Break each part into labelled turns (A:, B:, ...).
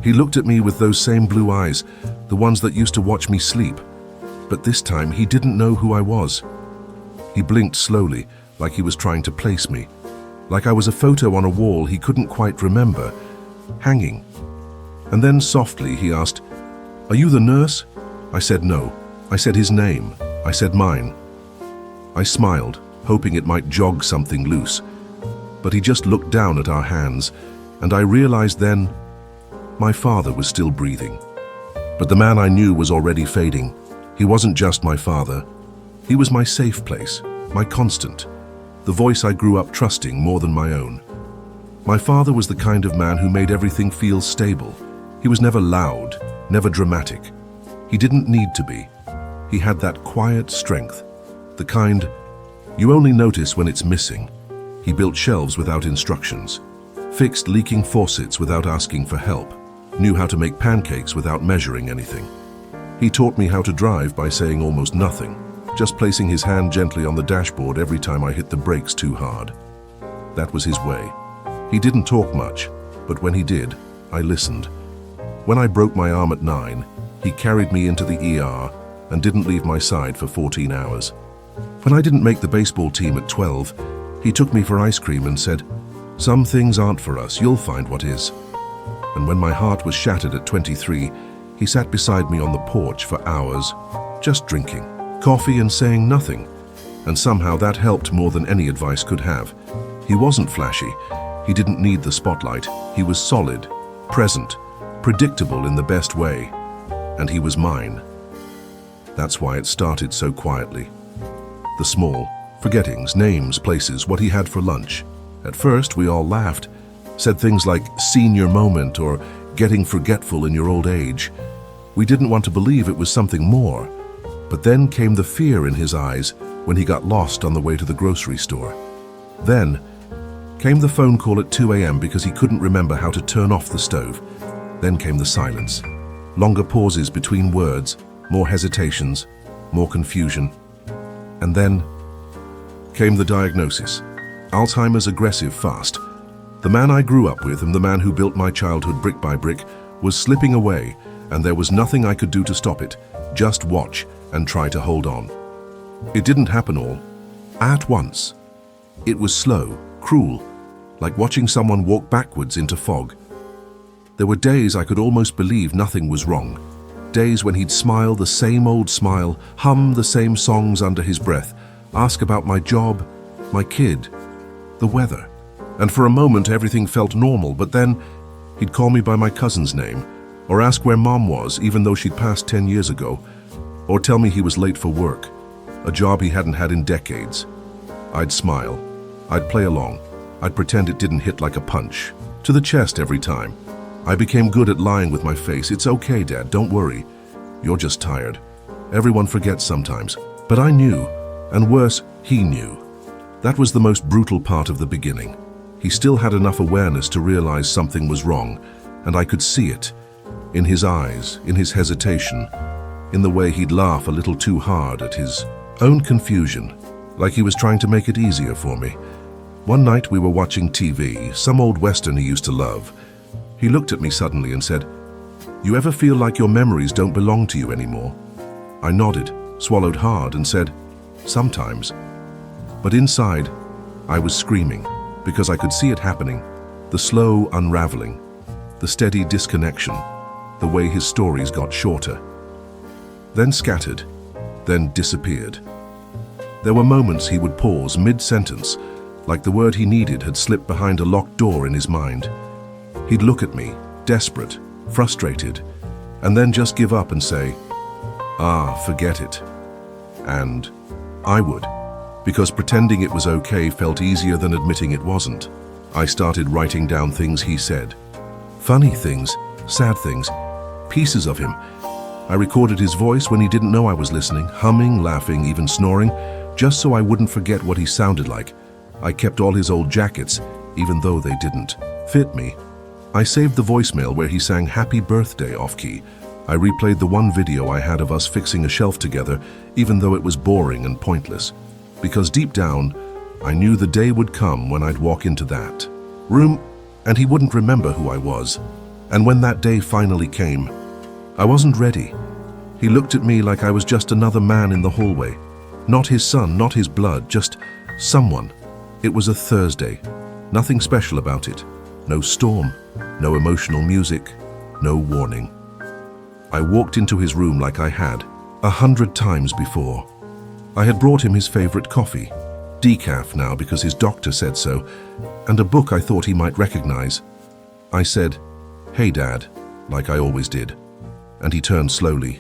A: He looked at me with those same blue eyes, the ones that used to watch me sleep. But this time, he didn't know who I was. He blinked slowly, like he was trying to place me. Like I was a photo on a wall he couldn't quite remember, hanging. And then softly he asked, "Are you the nurse?" I said no. I said his name. I said mine. I smiled, hoping it might jog something loose. But he just looked down at our hands, and I realized then my father was still breathing. But the man I knew was already fading. He wasn't just my father. He was my safe place, my constant, the voice I grew up trusting more than my own. My father was the kind of man who made everything feel stable. He was never loud, never dramatic. He didn't need to be. He had that quiet strength, the kind you only notice when it's missing. He built shelves without instructions, fixed leaking faucets without asking for help, knew how to make pancakes without measuring anything. He taught me how to drive by saying almost nothing, just placing his hand gently on the dashboard every time I hit the brakes too hard. That was his way. He didn't talk much, but when he did, I listened. When I broke my arm at 9, he carried me into the ER and didn't leave my side for 14 hours. When I didn't make the baseball team at 12, he took me for ice cream and said, "Some things aren't for us, you'll find what is." And when my heart was shattered at 23, he sat beside me on the porch for hours, just drinking coffee and saying nothing. And somehow that helped more than any advice could have. He wasn't flashy. He didn't need the spotlight. He was solid, present, predictable in the best way. And he was mine. That's why it started so quietly. The small forgettings, names, places, what he had for lunch. At first, we all laughed, said things like senior moment or getting forgetful in your old age. We didn't want to believe it was something more. But then came the fear in his eyes when he got lost on the way to the grocery store. Then came the phone call at 2 a.m. because he couldn't remember how to turn off the stove. Then came the silence. Longer pauses between words, more hesitations, more confusion. And then came the diagnosis. Alzheimer's aggressive fast. The man I grew up with and the man who built my childhood brick by brick was slipping away, and there was nothing I could do to stop it. Just watch and try to hold on. It didn't happen all at once. It was slow, cruel, like watching someone walk backwards into fog. There were days I could almost believe nothing was wrong. Days when he'd smile the same old smile, hum the same songs under his breath, ask about my job, my kid, the weather. And for a moment everything felt normal, but then he'd call me by my cousin's name, or ask where Mom was even though she'd passed 10 years ago, or tell me he was late for work, a job he hadn't had in decades. I'd smile. I'd play along. I'd pretend it didn't hit like a punch, to the chest every time. I became good at lying with my face. "It's okay, Dad, don't worry. You're just tired. Everyone forgets sometimes." But I knew, and worse, he knew. That was the most brutal part of the beginning. He still had enough awareness to realize something was wrong, and I could see it. In his eyes, in his hesitation, in the way he'd laugh a little too hard at his own confusion, like he was trying to make it easier for me. One night we were watching TV, some old Western he used to love. He looked at me suddenly and said, "You ever feel like your memories don't belong to you anymore?" I nodded, swallowed hard, and said, "Sometimes." But inside, I was screaming, because I could see it happening, the slow unraveling, the steady disconnection, the way his stories got shorter, then scattered, then disappeared. There were moments he would pause mid-sentence, like the word he needed had slipped behind a locked door in his mind. He'd look at me, desperate, frustrated, and then just give up and say, "Forget it." And I would, because pretending it was okay felt easier than admitting it wasn't. I started writing down things he said. Funny things, sad things, pieces of him. I recorded his voice when he didn't know I was listening, humming, laughing, even snoring, just so I wouldn't forget what he sounded like. I kept all his old jackets, even though they didn't fit me. I saved the voicemail where he sang "Happy Birthday" off-key. I replayed the one video I had of us fixing a shelf together, even though it was boring and pointless. Because deep down, I knew the day would come when I'd walk into that room and he wouldn't remember who I was. And when that day finally came, I wasn't ready. He looked at me like I was just another man in the hallway. Not his son, not his blood, just someone. It was a Thursday. Nothing special about it. No storm, no emotional music, no warning. I walked into his room like I had 100 times before. I had brought him his favorite coffee, decaf now because his doctor said so, and a book I thought he might recognize. I said, "Hey, Dad," like I always did. And he turned slowly,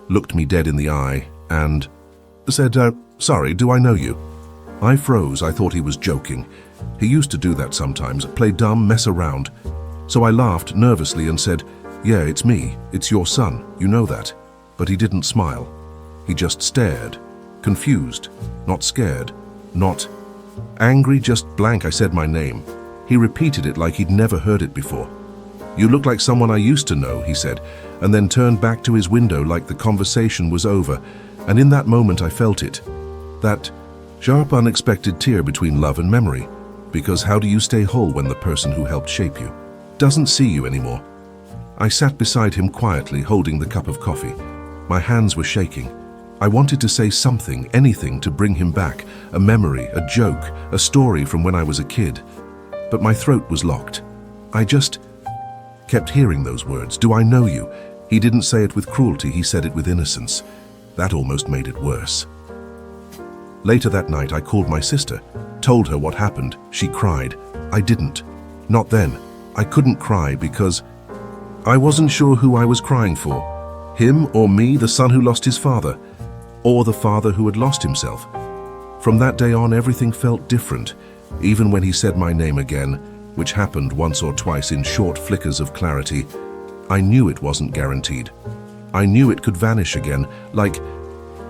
A: looked me dead in the eye, and said, "Sorry, do I know you?" I froze. I thought he was joking. He used to do that sometimes, play dumb, mess around. So I laughed nervously and said, "Yeah, it's me. It's your son. You know that." But he didn't smile. He just stared, confused, not scared, not angry, just blank. I said my name. He repeated it like he'd never heard it before. "You look like someone I used to know," he said, and then turned back to his window like the conversation was over. And in that moment I felt it. That sharp, unexpected tear between love and memory. Because how do you stay whole when the person who helped shape you doesn't see you anymore? I sat beside him quietly, holding the cup of coffee. My hands were shaking. I wanted to say something, anything to bring him back. A memory, a joke, a story from when I was a kid. But my throat was locked. I just kept hearing those words. "Do I know you?" He didn't say it with cruelty, he said it with innocence. That almost made it worse. Later that night I called my sister, told her what happened. She cried. I didn't. Not then. I couldn't cry because I wasn't sure who I was crying for. Him or me, the son who lost his father, or the father who had lost himself. From that day on, everything felt different, even when he said my name again, which happened once or twice in short flickers of clarity. I knew it wasn't guaranteed. I knew it could vanish again, like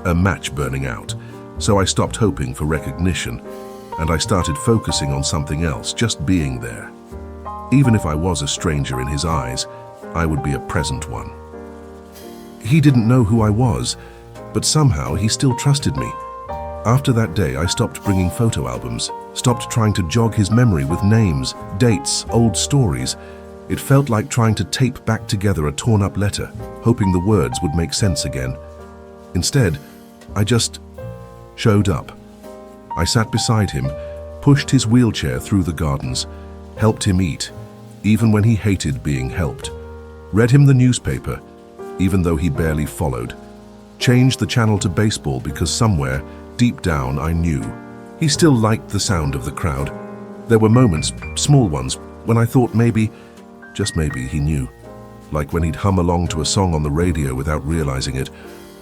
A: a match burning out. So I stopped hoping for recognition, and I started focusing on something else, just being there. Even if I was a stranger in his eyes, I would be a present one. He didn't know who I was, but somehow he still trusted me. After that day, I stopped bringing photo albums, stopped trying to jog his memory with names, dates, old stories. It felt like trying to tape back together a torn-up letter, hoping the words would make sense again. Instead, I just showed up. I sat beside him, pushed his wheelchair through the gardens, helped him eat, even when he hated being helped, read him the newspaper, even though he barely followed, changed the channel to baseball because somewhere, deep down, I knew. He still liked the sound of the crowd. There were moments, small ones, when I thought maybe, just maybe, he knew. Like when he'd hum along to a song on the radio without realizing it,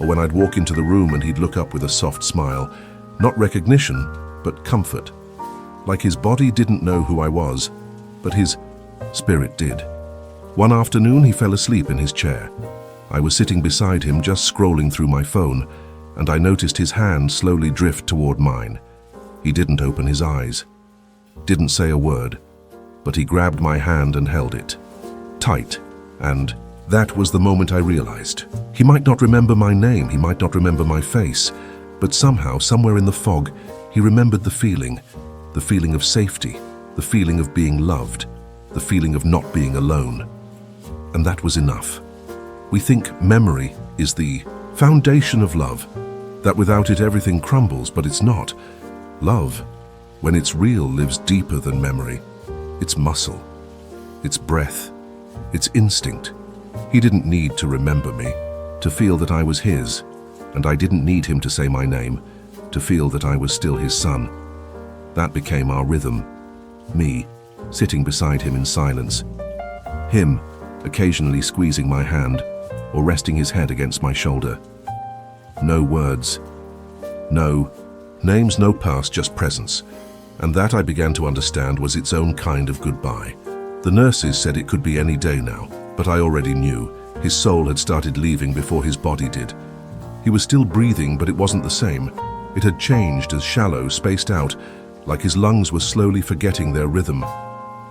A: or when I'd walk into the room and he'd look up with a soft smile. Not recognition, but comfort. Like his body didn't know who I was, but his spirit did. One afternoon, he fell asleep in his chair. I was sitting beside him, just scrolling through my phone, and I noticed his hand slowly drift toward mine. He didn't open his eyes, didn't say a word, but he grabbed my hand and held it, tight, and that was the moment I realized. He might not remember my name, he might not remember my face, but somehow, somewhere in the fog, he remembered the feeling of safety, the feeling of being loved, the feeling of not being alone. And that was enough. We think memory is the foundation of love, that without it everything crumbles, but it's not. Love, when it's real, lives deeper than memory. It's muscle, it's breath, it's instinct. He didn't need to remember me, to feel that I was his, and I didn't need him to say my name, to feel that I was still his son. That became our rhythm. Me, sitting beside him in silence. Him, occasionally squeezing my hand, or resting his head against my shoulder. No words. No names, no past, just presence. And that, I began to understand, was its own kind of goodbye. The nurses said it could be any day now, but I already knew. His soul had started leaving before his body did. He was still breathing, but it wasn't the same. It had changed, as shallow, spaced out, like his lungs were slowly forgetting their rhythm.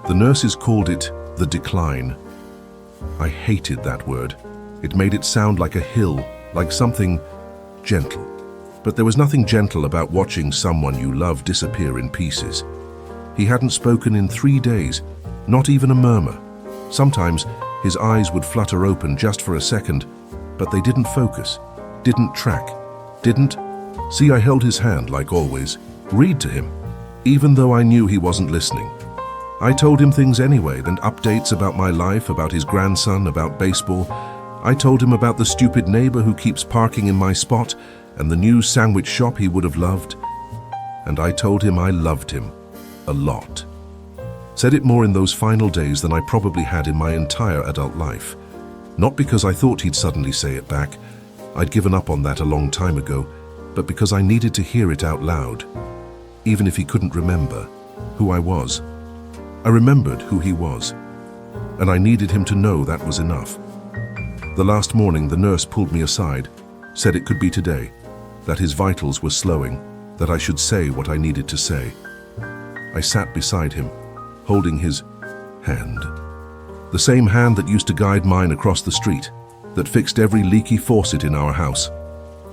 A: The nurses called it the decline. I hated that word. It made it sound like a hill, like something gentle. But there was nothing gentle about watching someone you love disappear in pieces. He hadn't spoken in 3 days, not even a murmur. Sometimes His eyes would flutter open just for a second, but they didn't focus, didn't track, didn't... See, I held his hand like always, read to him, even though I knew he wasn't listening. I told him things anyway, and updates about my life, about his grandson, about baseball. I told him about the stupid neighbor who keeps parking in my spot and the new sandwich shop he would have loved. And I told him I loved him. A lot. Said it more in those final days than I probably had in my entire adult life. Not because I thought he'd suddenly say it back. I'd given up on that a long time ago, but because I needed to hear it out loud. Even if he couldn't remember who I was. I remembered who he was, and I needed him to know that was enough. The last morning, the nurse pulled me aside, said it could be today, that his vitals were slowing, that I should say what I needed to say. I sat beside him, holding his hand. The same hand that used to guide mine across the street, that fixed every leaky faucet in our house,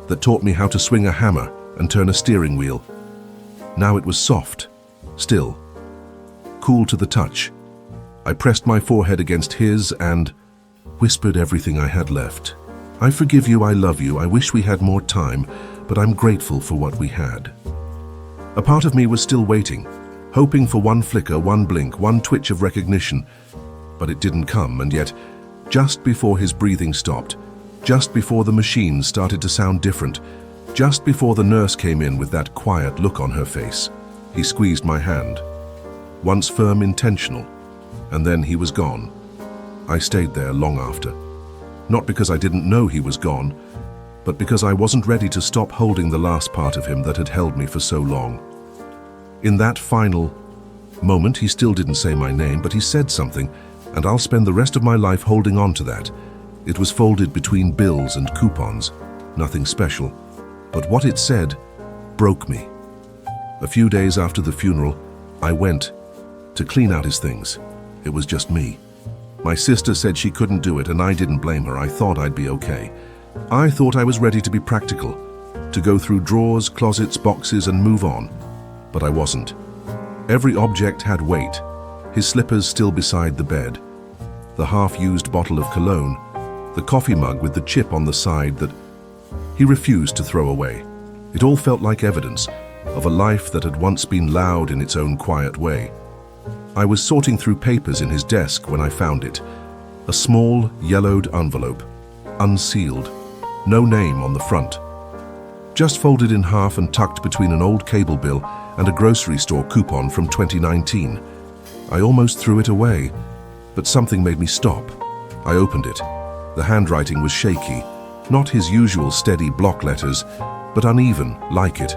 A: that taught me how to swing a hammer and turn a steering wheel. Now it was soft, still, cool to the touch. I pressed my forehead against his and whispered everything I had left. I forgive you, I love you, I wish we had more time, but I'm grateful for what we had. A part of me was still waiting, hoping for one flicker, one blink, one twitch of recognition, but it didn't come, and yet, just before his breathing stopped, just before the machines started to sound different, just before the nurse came in with that quiet look on her face, he squeezed my hand. Once firm, intentional, and then he was gone. I stayed there long after. Not because I didn't know he was gone, but because I wasn't ready to stop holding the last part of him that had held me for so long. In that final moment, he still didn't say my name, but he said something, and I'll spend the rest of my life holding on to that. It was folded between bills and coupons, nothing special, but what it said broke me. A few days after the funeral, I went to clean out his things. It was just me. My sister said she couldn't do it, and I didn't blame her. I thought I'd be okay. I thought I was ready to be practical, to go through drawers, closets, boxes, and move on. But I wasn't. Every object had weight. His slippers still beside the bed, the half-used bottle of cologne, the coffee mug with the chip on the side that he refused to throw away. It all felt like evidence of a life that had once been loud in its own quiet way. I was sorting through papers in his desk when I found it. A small, yellowed envelope, unsealed, no name on the front. Just folded in half and tucked between an old cable bill and a grocery store coupon from 2019. I almost threw it away, but something made me stop. I opened it. The handwriting was shaky, not his usual steady block letters, but uneven, like it.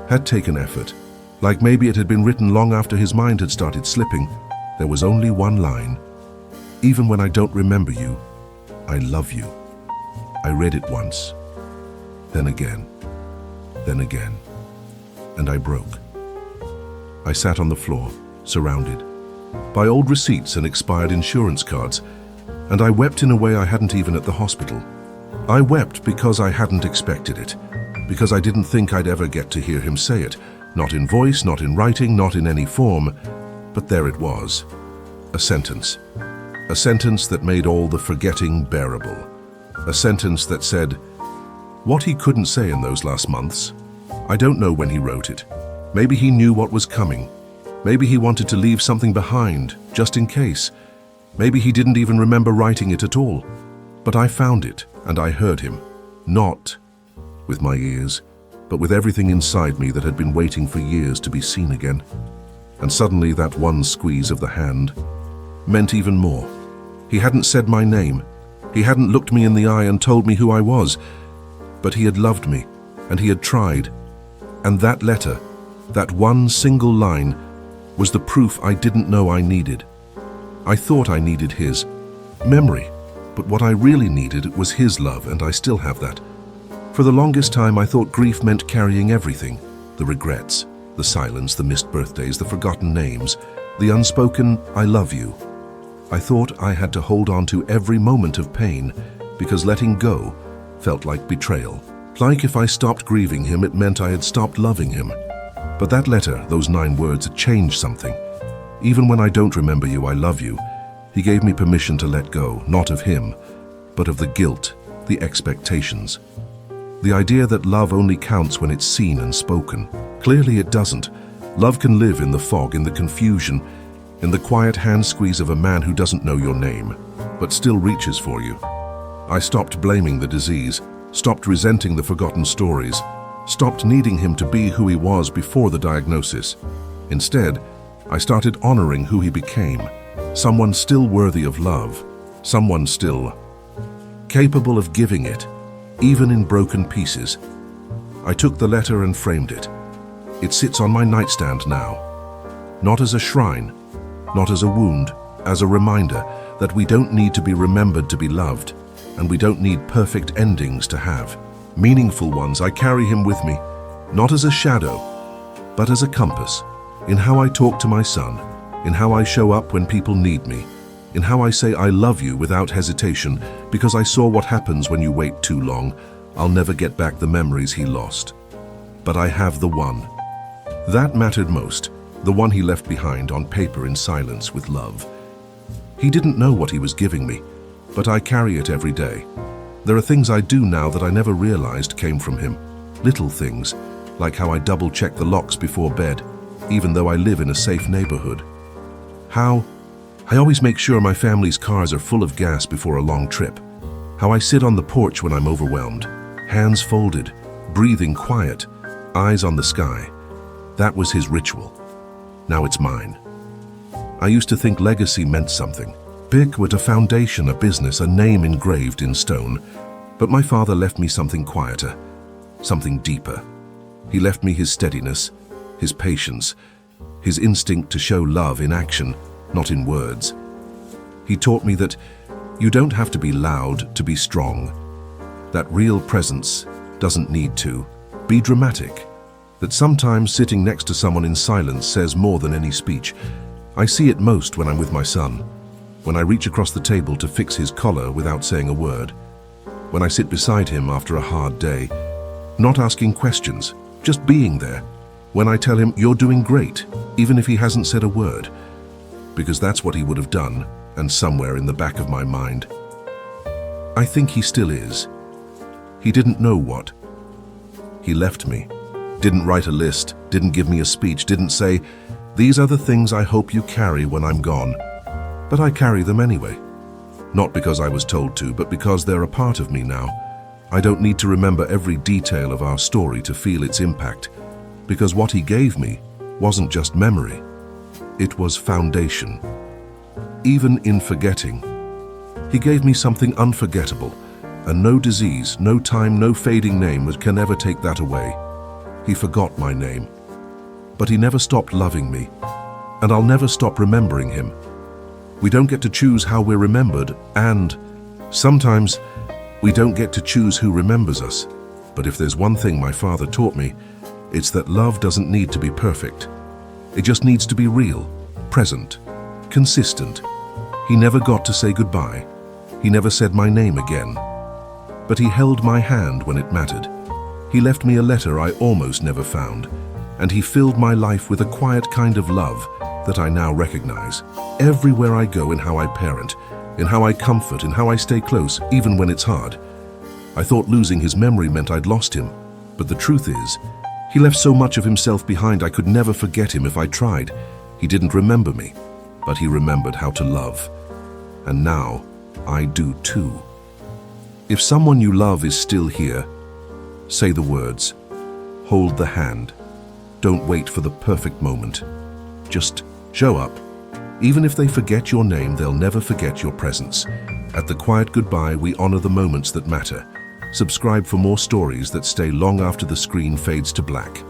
A: Had taken effort. Like maybe it had been written long after his mind had started slipping. There was only one line. Even when I don't remember you, I love you. I read it once, then again, and I broke. I sat on the floor, surrounded by old receipts and expired insurance cards, and I wept in a way I hadn't even at the hospital. I wept because I hadn't expected it, because I didn't think I'd ever get to hear him say it. Not in voice, not in writing, not in any form, but there it was. A sentence. A sentence that made all the forgetting bearable. A sentence that said what he couldn't say in those last months. I don't know when he wrote it. Maybe he knew what was coming. Maybe he wanted to leave something behind, just in case. Maybe he didn't even remember writing it at all. But I found it, and I heard him. Not with my ears, but with everything inside me that had been waiting for years to be seen again. And suddenly that one squeeze of the hand meant even more. He hadn't said my name. He hadn't looked me in the eye and told me who I was. But he had loved me, and he had tried. And that letter, that one single line, was the proof I didn't know I needed. I thought I needed his memory, but what I really needed was his love, and I still have that. For the longest time, I thought grief meant carrying everything. The regrets, the silence, the missed birthdays, the forgotten names, the unspoken I love you. I thought I had to hold on to every moment of pain because letting go felt like betrayal. Like if I stopped grieving him, it meant I had stopped loving him. But that letter, those 9 words, had changed something. Even when I don't remember you, I love you, He gave me permission to let go, not of him, but of the guilt, the expectations. The idea that love only counts when it's seen and spoken. Clearly it doesn't. Love can live in the fog, in the confusion, in the quiet hand squeeze of a man who doesn't know your name, but still reaches for you. I stopped blaming the disease, stopped resenting the forgotten stories, stopped needing him to be who he was before the diagnosis. Instead, I started honoring who he became, someone still worthy of love, someone still capable of giving it, even in broken pieces. I took the letter and framed it. It sits on my nightstand now, not as a shrine, not as a wound, as a reminder that we don't need to be remembered to be loved, and we don't need perfect endings to have meaningful ones. I carry him with me, not as a shadow, but as a compass, in how I talk to my son, in how I show up when people need me, in how I say I love you without hesitation, because I saw what happens when you wait too long. I'll never get back the memories he lost. But I have the one. That mattered most, the one he left behind on paper in silence with love. He didn't know what he was giving me, but I carry it every day. There are things I do now that I never realized came from him. Little things, like how I double-check the locks before bed, even though I live in a safe neighborhood. How I always make sure my family's cars are full of gas before a long trip. How I sit on the porch when I'm overwhelmed, hands folded, breathing quiet, eyes on the sky. That was his ritual. Now it's mine. I used to think legacy meant something. Big, with a foundation, a business, a name engraved in stone. But my father left me something quieter, something deeper. He left me his steadiness, his patience, his instinct to show love in action, not in words. He taught me that you don't have to be loud to be strong, that real presence doesn't need to be dramatic, that sometimes sitting next to someone in silence says more than any speech. I see it most when I'm with my son, when I reach across the table to fix his collar without saying a word, when I sit beside him after a hard day, not asking questions, just being there, when I tell him you're doing great, even if he hasn't said a word, because that's what he would have done, and somewhere in the back of my mind, I think he still is. He didn't know what. He left me, didn't write a list, didn't give me a speech, didn't say, these are the things I hope you carry when I'm gone. But I carry them anyway. Not because I was told to, but because they're a part of me now. I don't need to remember every detail of our story to feel its impact, because what he gave me wasn't just memory. It was foundation. Even in forgetting, he gave me something unforgettable, and no disease, no time, no fading name can ever take that away. He forgot my name, but he never stopped loving me, and I'll never stop remembering him. We don't get to choose how we're remembered, and sometimes we don't get to choose who remembers us. But if there's one thing my father taught me, it's that love doesn't need to be perfect. It just needs to be real, present, consistent. He never got to say goodbye. He never said my name again. But he held my hand when it mattered. He left me a letter I almost never found, and he filled my life with a quiet kind of love that I now recognize. Everywhere I go, in how I parent, in how I comfort, in how I stay close, even when it's hard. I thought losing his memory meant I'd lost him, but the truth is, he left so much of himself behind I could never forget him if I tried. He didn't remember me, but he remembered how to love. And now, I do too. If someone you love is still here, say the words. Hold the hand. Don't wait for the perfect moment. Just show up. Even if they forget your name, they'll never forget your presence. At The Quiet Goodbye, we honor the moments that matter. Subscribe for more stories that stay long after the screen fades to black.